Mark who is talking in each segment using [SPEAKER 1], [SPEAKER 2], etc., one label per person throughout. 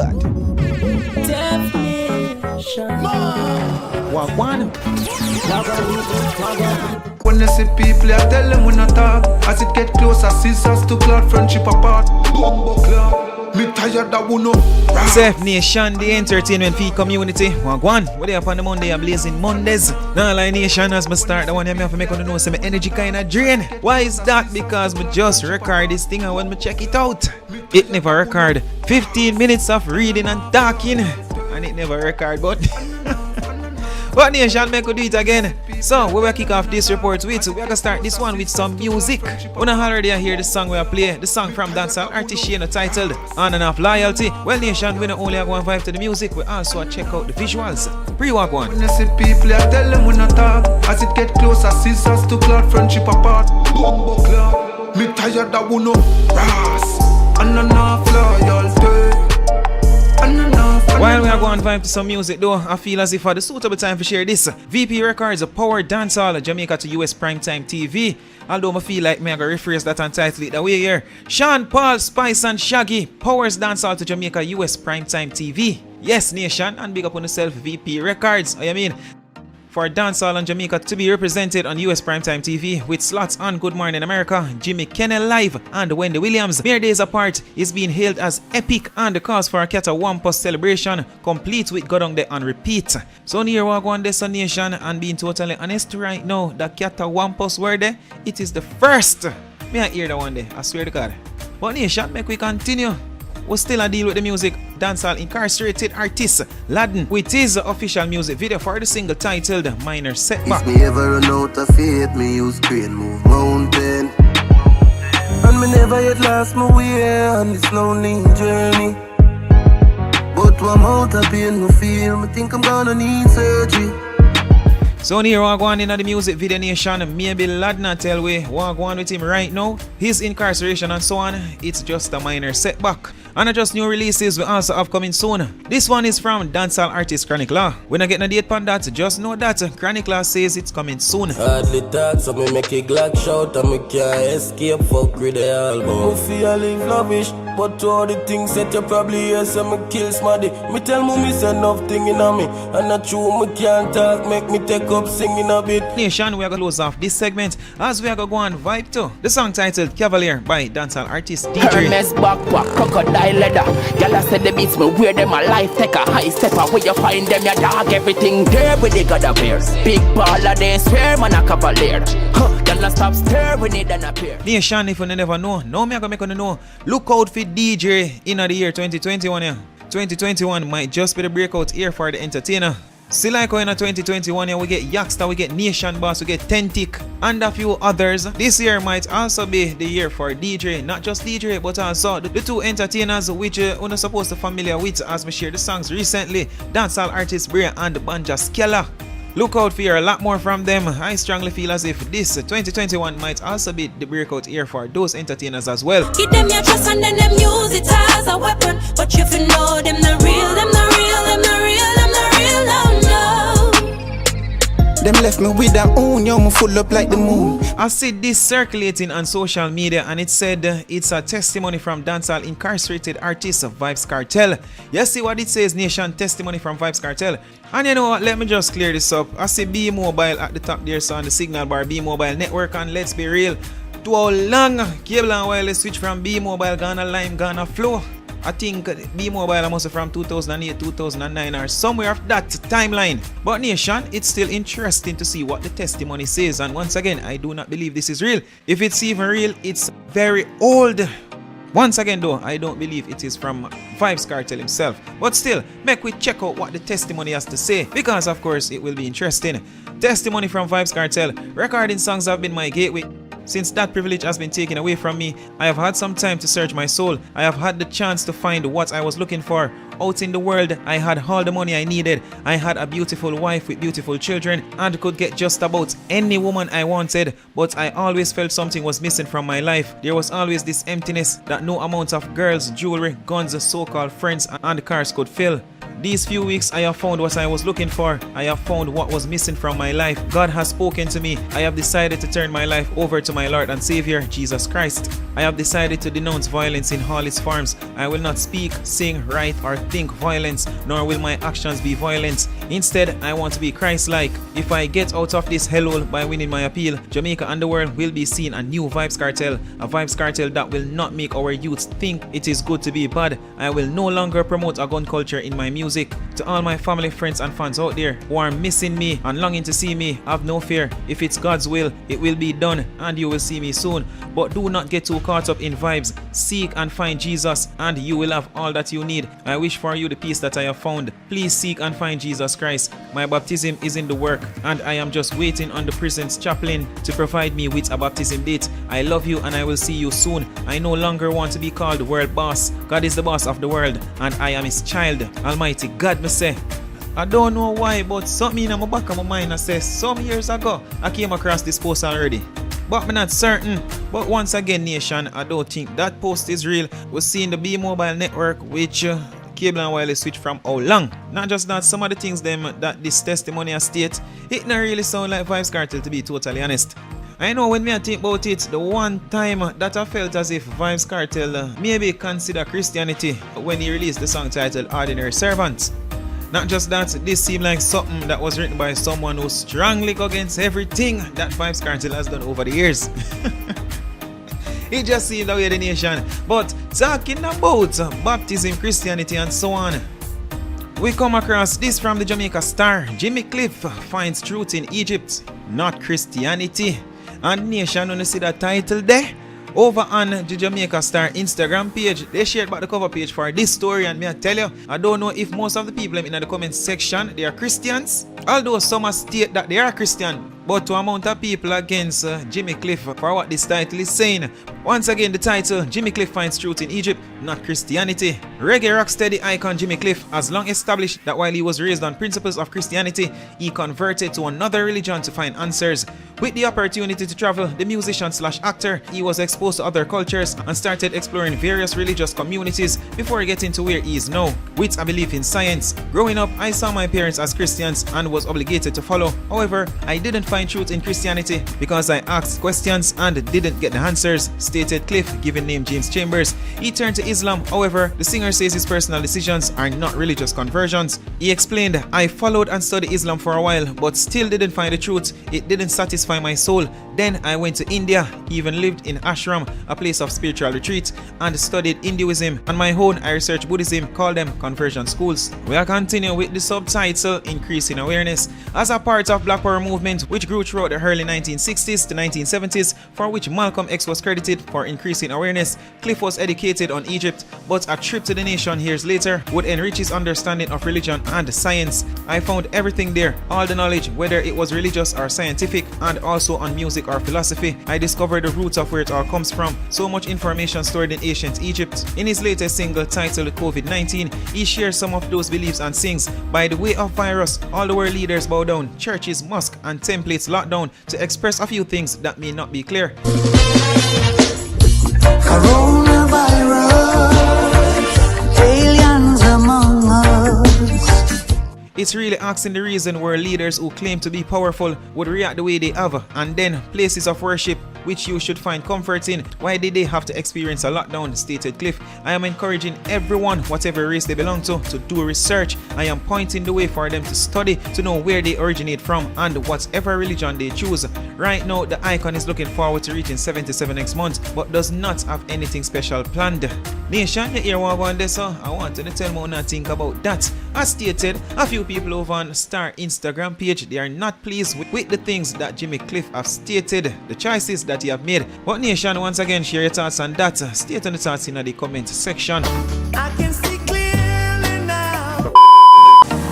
[SPEAKER 1] God. Wagwan.
[SPEAKER 2] When you see people, I tell them when I talk. As it get closer, scissors to cloud, friendship apart. Bumbo club, me tired that we know.
[SPEAKER 1] Safe Nation, the entertainment feed community. Wagwan, what they up on the Monday, I'm blazing Mondays. Now like Nation, as me start, the one I have to make on the know, say my energy kinda drain. Why is that? Because me just record this thing and when me check it out, it never record 15 minutes of reading and talking. And it never record, but Nation, make we do it again. So, we will kick off this report with. We are gonna start this one with some music. When I already hear the song we are play, the song from Dancehall artist titled On and Off Loyalty. Well, Nation, we not only are going to vibe to the music, we also check out the visuals. Pre-walk one.
[SPEAKER 2] When you see people, I tell them when I talk. As it get closer, scissors to cloud, friendship apart. Bumbo club, me tired that we know. Ras, on and off loyalty.
[SPEAKER 1] While we are going to vibe to some music though, I feel as if for the suitable time to share this. VP Records, a power dancehall, Jamaica to US primetime TV. Although I feel like me I gotta rephrase that and title it the way here. Sean Paul, Spice and Shaggy, powers dancehall to Jamaica US primetime TV. Yes, Nation, and big up on yourself, VP Records. I mean, for dancehall and Jamaica to be represented on US primetime TV with slots on Good Morning America, Jimmy Kennel Live, and Wendy Williams. Mere days apart is being hailed as epic and the cause for a Kata Wampus celebration, complete with Go Down There on repeat. So near Wagwan Destination, and being totally honest right now, the Kata Wampus word there, it is the first. May I hear that one day, I swear to God. But Nation, make we continue. We still a deal with the music. Dancehall incarcerated artist Laden with his official music video for the single titled Minor Setback.
[SPEAKER 3] If me ever run out of faith, me use crane move mountain. And me never yet lost my way on this lonely journey. But one out of pain me feel, me think I'm gonna need surgery.
[SPEAKER 1] So here Wagwan in the music video Nation, maybe Laden tell we Wagwan with him right now. His incarceration and so on, it's just a minor setback. And just new releases will also have coming soon. This one is from dancehall artist Chronicler. When I get a date on that, just know that Chronicler says it's coming soon.
[SPEAKER 3] Hardly talk, so me make a glad shout and me can't escape, fuck with the album. Me feel live lavish, but to all the things that you probably hear, so me kill smarty. Me tell me miss enough thing in me, and not true me can't talk, make me take up singing a bit.
[SPEAKER 1] Nation, we are gonna close off this segment as we are gonna go on vibe to the song titled Cavalier by dancehall artist DJ.
[SPEAKER 4] Hermes backpack, crocodile leather. Y'all said the beats me wear them a life take a high stepper. Where you find them, your dog, everything there with the God appears. Big baller, they swear man a cavalier. Y'all stop stare when it done appear.
[SPEAKER 1] Nation, if you never know, now me I gonna make you know. Look out for DJ in the year 2021. Yeah. 2021 might just be the breakout year for the entertainer. See like how in 2021 yeah, we get Yaxter, we get Nation Boss, we get Tentic and a few others. This year might also be the year for DJ, not just DJ but also the two entertainers which we're not supposed to familiar with as we share the songs recently, dancehall artist Brea and Banja Skella. Look out for a lot more from them. I strongly feel as if this 2021 might also be the breakout year for those entertainers as well.
[SPEAKER 5] Give them your trust and then them use it as a weapon. But you fi know them the real, them the real, them the real, them the real, no, no.
[SPEAKER 6] Them left me with their own, yo, me full up like the moon.
[SPEAKER 1] I see this circulating on social media and it said it's a testimony from dancehall incarcerated artist Vybz Kartel. You see what it says, Nation, testimony from Vybz Kartel. And you know what, let me just clear this up. I see B Mobile at the top there, so on the signal bar, B Mobile network, and let's be real, to how long cable and wireless switch from B Mobile gonna Lime gonna Flow. I think B Mobile must be from 2008, 2009 or somewhere of that timeline. But Nation, it's still interesting to see what the testimony says. And once again, I do not believe this is real. If it's even real, it's very old. Once again though, I don't believe it is from Vybz Kartel himself. But still, make we check out what the testimony has to say, because of course it will be interesting. Testimony from Vybz Kartel. Recording songs have been my gateway. Since that privilege has been taken away from me, I have had some time to search my soul. I have had the chance to find what I was looking for. Out in the world, I had all the money I needed. I had a beautiful wife with beautiful children and could get just about any woman I wanted. But I always felt something was missing from my life. There was always this emptiness that no amount of girls, jewelry, guns, so-called friends and cars could fill. These few weeks I have found what I was looking for. I have found what was missing from my life. God has spoken to me. I have decided to turn my life over to my Lord and Savior, Jesus Christ. I have decided to denounce violence in all its forms. I will not speak, sing, write, or think violence, nor will my actions be violent. Instead, I want to be Christ-like. If I get out of this hellhole by winning my appeal, Jamaica and the world will be seeing a new Vybz Kartel. A Vybz Kartel that will not make our youths think it is good to be bad. I will no longer promote a gun culture in my music. To all my family, friends, and fans out there who are missing me and longing to see me, have no fear. If it's God's will, it will be done and you will see me soon. But do not get too caught up in vibes. Seek and find Jesus and you will have all that you need. I wish for you the peace that I have found. Please seek and find Jesus Christ. My baptism is in the work and I am just waiting on the prison's chaplain to provide me with a baptism date. I love you and I will see you soon. I no longer want to be called the world boss. God is the boss of the world and I am his child. Almighty God, me say. I don't know why, but something in my back of my mind I say some years ago I came across this post already. But I'm not certain. But once again, nation, I don't think that post is real. We're seeing the B Mobile network, which cable and wireless switch from how long. Not just that, some of the things them that this testimony has state, it not really sound like Vybz Kartel, to be totally honest. I know when I think about it, the one time that I felt as if Vybz Kartel maybe consider Christianity when he released the song titled Ordinary Servant. Not just that, this seemed like something that was written by someone who strongly goes against everything that Vybz Kartel has done over the years. It just seemed that way, the nation. But talking about baptism, Christianity, and so on, we come across this from the Jamaica Star. Jimmy Cliff finds truth in Egypt, not Christianity. And nation, when you see that title there, over on the Jamaica Star Instagram page, they shared about the cover page for this story, and me I tell you, I don't know if most of the people in the comment section they are Christians, although some state that they are Christian. But to amount of people against Jimmy Cliff for what this title is saying. Once again, the title, Jimmy Cliff finds truth in Egypt, not Christianity. Reggae rocksteady icon Jimmy Cliff has long established that while he was raised on principles of Christianity, he converted to another religion to find answers. With the opportunity to travel, the musician/actor, he was exposed to other cultures and started exploring various religious communities before getting to where he is now, with a belief in science. Growing up, I saw my parents as Christians and was obligated to follow. However, I didn't find truth in Christianity because I asked questions and didn't get the answers, stated Cliff, given name James Chambers. He turned to Islam. However, the singer says his personal decisions are not religious conversions. He explained, I followed and studied Islam for a while, but still didn't find the truth. It didn't satisfy my soul. Then I went to India, even lived in ashram, a place of spiritual retreat, and studied Hinduism. On my own, I researched Buddhism, called them conversion schools. We are continuing with the subtitle, Increasing Awareness. As a part of Black Power movement, which grew throughout the early 1960s to 1970s, for which Malcolm X was credited for increasing awareness, Cliff was educated on Egypt, but a trip to the nation years later would enrich his understanding of religion and science. I found everything there, all the knowledge, whether it was religious or scientific, and also on music or philosophy. I discovered the roots of where it all comes from. So much information stored in ancient Egypt. In his latest single titled COVID-19, he shares some of those beliefs and sings, by the way of virus, all the world leaders bow down, churches, mosques, and templates locked down to express a few things that may not be clear.
[SPEAKER 7] Coronavirus, aliens among us.
[SPEAKER 1] It's really asking the reason where leaders who claim to be powerful would react the way they have, and then places of worship which you should find comfort in. Why did they have to experience a lockdown, stated Cliff. I am encouraging everyone, whatever race they belong to do research. I am pointing the way for them to study, to know where they originate from and whatever religion they choose. Right now, the icon is looking forward to reaching 77 next month, but does not have anything special planned. Nation, you hear what I want this, so I want to tell me what I think about that. As stated, a few people over on Star Instagram page, they are not pleased with the things that Jimmy Cliff have stated, the choices that he have made. But nation, once again, share your thoughts on that. State on the thoughts in the comment section.
[SPEAKER 7] I can see clearly now.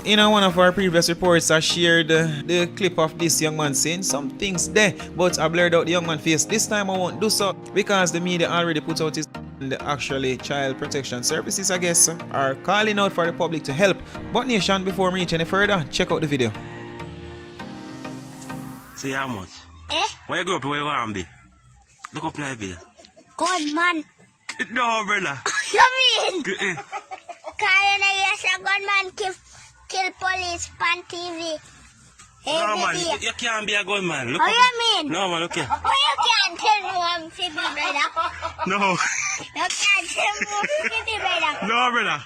[SPEAKER 1] In one of our previous reports, I shared the clip of this young man saying some things there, but I blurred out the young man's face. This time I won't do so because the media already put out his the actually child protection services, I guess, are calling out for the public to help. But nation, before we reach any further, check out the video.
[SPEAKER 8] See how much?
[SPEAKER 9] Eh?
[SPEAKER 8] Where you grow up where you want to be? Look up my video.
[SPEAKER 9] Gunman.
[SPEAKER 8] No, brother.
[SPEAKER 9] You mean?
[SPEAKER 8] Good, eh?
[SPEAKER 9] Kaya na yes, a gunman keep kill police on TV.
[SPEAKER 8] No, man, you can't be a gunman. Look
[SPEAKER 9] What
[SPEAKER 8] up.
[SPEAKER 9] you mean?
[SPEAKER 8] No, man, okay.
[SPEAKER 9] Oh, you can't tell me I'm Phoebe, brother.
[SPEAKER 8] No.
[SPEAKER 9] You can't tell me I'm Phoebe, brother.
[SPEAKER 8] No, brother.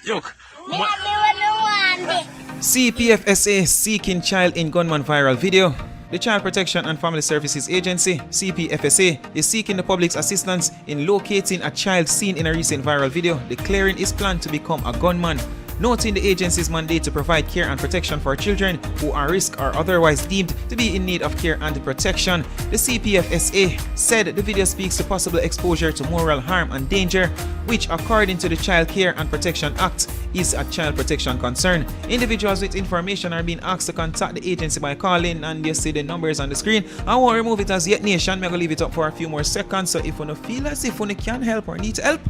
[SPEAKER 8] Look.
[SPEAKER 9] Me have me what me want be.
[SPEAKER 1] CPFSA seeking child in gunman viral video. The Child Protection and Family Services Agency, CPFSA, is seeking the public's assistance in locating a child seen in a recent viral video declaring his plan to become a gunman. Noting the agency's mandate to provide care and protection for children who are risk or otherwise deemed to be in need of care and protection, the CPFSA said the video speaks to possible exposure to moral harm and danger, which according to the Child Care and Protection Act is a child protection concern. Individuals with information are being asked to contact the agency by calling, and you see the numbers on the screen. I won't remove it as yet, nation. I'm going to leave it up for a few more seconds, so if you feel as if you can help or need help,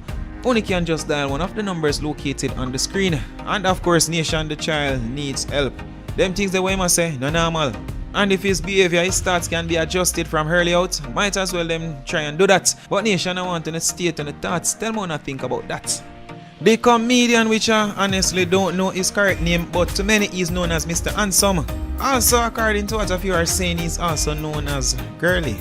[SPEAKER 1] only can just dial one of the numbers located on the screen. And of course, nation, the child needs help. Them things the way must say, no normal. And if his behavior, his thoughts can be adjusted from early out, might as well them try and do that. But nation, I want to state on the thoughts, tell me what I think about that. The comedian, which I honestly don't know his correct name, but to many he is known as Mr. Handsome. Also, according to what a few are saying, he's also known as Girly.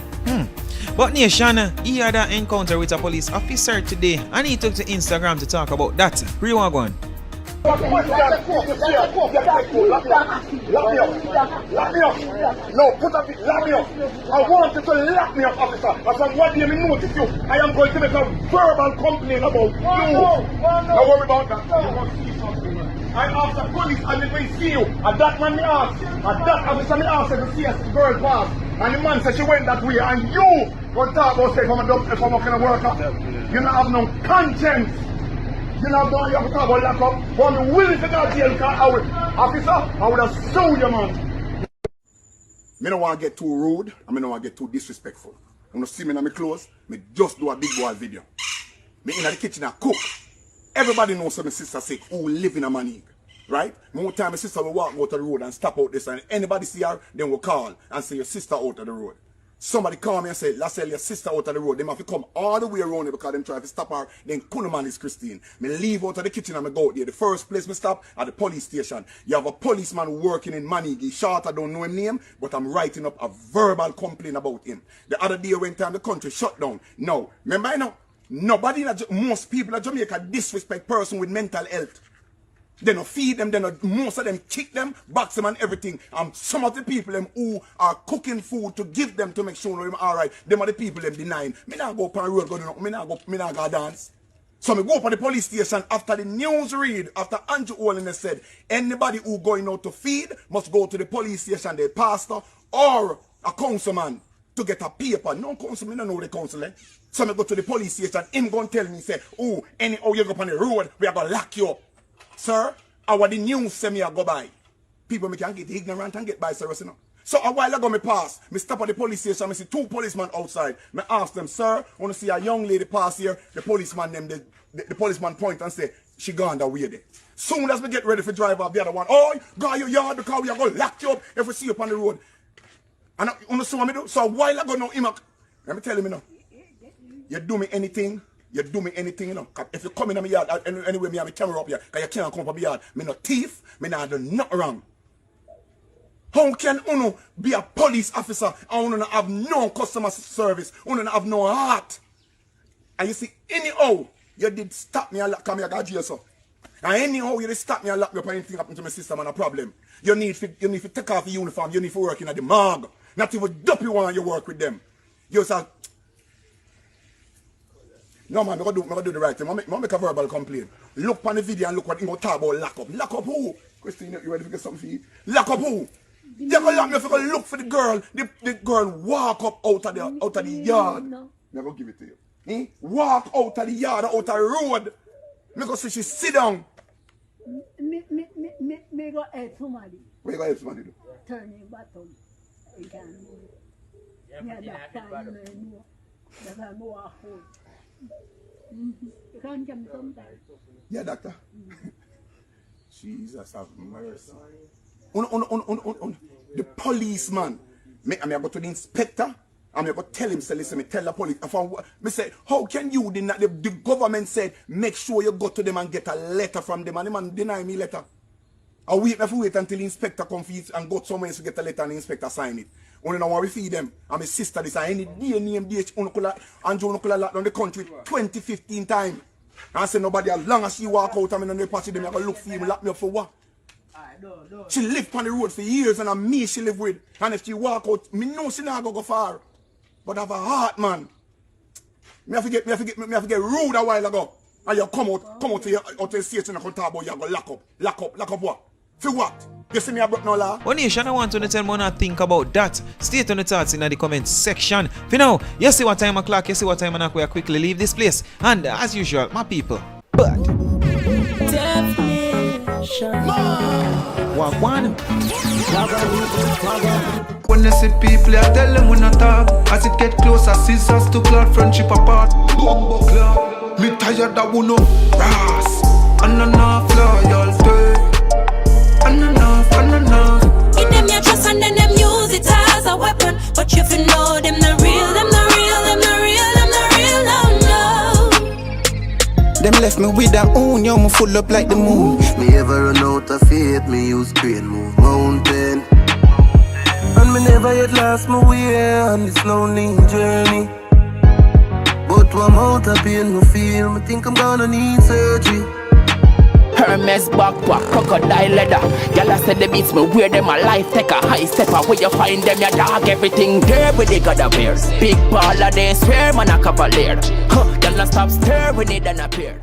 [SPEAKER 1] But nation, he had an encounter with a police officer today, and he took to Instagram to talk about that. Rewind one.
[SPEAKER 10] No, put a bit, lock me up. I want you to lock me up, officer. As from what day me notice you, I am going to make a verbal complaint about you. Don't worry about that. You must see something, man. I asked the police and they will see you. And that man me asked. And that officer me asked to see us the girl pass. And the man said she went that way. And you go talk about say if I'm going to work up. You don't have no conscience. You know, you have to talk about lock up. But I'm willing to go to jail because officer, I would have sued you, man. I don't want to get too rude. I don't want to get too disrespectful. You want to see me in my clothes? I just do a big boy video. Me in the kitchen and cook. Everybody knows my sister say, who live in a Manig. Right? More time my sister will walk out the road and stop out this, and anybody see her, then will call and say your sister out of the road. Somebody call me and say, let's sell your sister out of the road. They have to come all the way around here because them try to stop her. Then Kunaman is Christine. Me leave out of the kitchen and me go out there. The first place me stop at the police station. You have a policeman working in Manigi. Short, I don't know his name, but I'm writing up a verbal complaint about him. The other day when time the country shut down. No, remember I know, nobody, most people in Jamaica disrespect person with mental health. They don't feed them, most of them kick them, box them and everything. Some of the people them who are cooking food to give them to make sure they're alright, them are the people them denying. Me not go up on the road, me not go dance. So me go up on the police station after the news read, after Andrew Holiness said, anybody who going out to feed must go to the police station, the pastor or a councilman to get a paper. No councilman, I don't know the councilman. So me go to the police station, him going to tell me, say, oh, anyhow you go up on the road, we are going to lock you up. Sir, our the news say me I go by. People me can get ignorant and get by, sir, you know. So a while ago me pass, me stop at the police station, me see two policemen outside. Me ask them, sir, I want to see a young lady pass here. The policeman them, the policeman point and say, she gone that way there. Soon as we get ready for drive off the other one, oh, go your yard because we are going to lock you up if we see you up on the road. And you know what me do? So a while ago now, let me tell you, now, you do me anything, you know. If you come in my yard, anyway, me have my camera up here, because you can't come up my yard. Me no thief, me not do nothing wrong. How can you be a police officer and you not have no customer service? You not have no heart? And you see, anyhow, you did stop me and lock me at jail, so. And anyhow, you did stop me and lock me up and anything happen to my sister, man, a problem. You need to take off your uniform, you need to work in at the morgue. Not even dopey one you work with them. You say, no man, I'm going to do the right thing. I'm going to make a verbal complaint. Look on the video and look what you're going to talk about lock up. Lock up who? Christine, you ready to get something for you? Lock up who? You're going to lock me if you're going to look for the girl. The girl walk up out of the yard. No. I'm going to give it to you. Walk out of the yard, out of the road. Me go see she sit down.
[SPEAKER 11] Me go help somebody.
[SPEAKER 10] What you go help somebody do?
[SPEAKER 11] Turn your button. You can move. Yeah, doctor, you know. That's a more hold. You can't come sometimes.
[SPEAKER 10] Yeah, doctor. Jesus have mercy. The policeman. I go to the inspector. I'm going to tell him, say, listen, me tell the police. Me say, how can you deny? The government said, make sure you go to them and get a letter from them. And the man deny me letter. I wait until the inspector come feed and go somewhere to get a letter and the inspector sign it. Only now we feed them. And my sister this and any day name DH and Joe Uncle locked down the country 2015 times. And I say nobody as long as she walk out and I know pass them, I go look for him, lock me up for what? She lived on the road for years and I'm me she live with. And if she walk out, me know she not go far. But I have a heart, man. Me have to get rude a while ago. And you come out to your station and talk about you go lock up what? For what? You see me I broke no law?
[SPEAKER 1] Oh nation, I want you to tell me what you think about that. State on the thoughts in the comment section. For now, you see what time o'clock, you see what time and I quickly leave this place. And as usual, my people. But Wagwan.
[SPEAKER 2] When I see people, I tell them when I talk. As it get closer, scissors to cloud, friendship apart. Bumbo club, me tired that we know ras. And enough loyalty. And enough.
[SPEAKER 5] In them you trust and then them use it as a weapon. But you feel know them the real, them the real, them the real, them the real, no.
[SPEAKER 6] Them left me with their own, yo, me full up like the moon.
[SPEAKER 3] Me ever run out of faith, me use crane move mountain. And me never yet lost my way on this lonely journey. But when I'm out of pain, me feel, me think I'm gonna need surgery.
[SPEAKER 4] Hermes backpack, crocodile leather. Y'all said the beats me wear them a life take a high stepper. Where you find them, your dog, everything there with they got a bears. Big baller, they swear man a cavalier. Y'all stop stare when they done appear.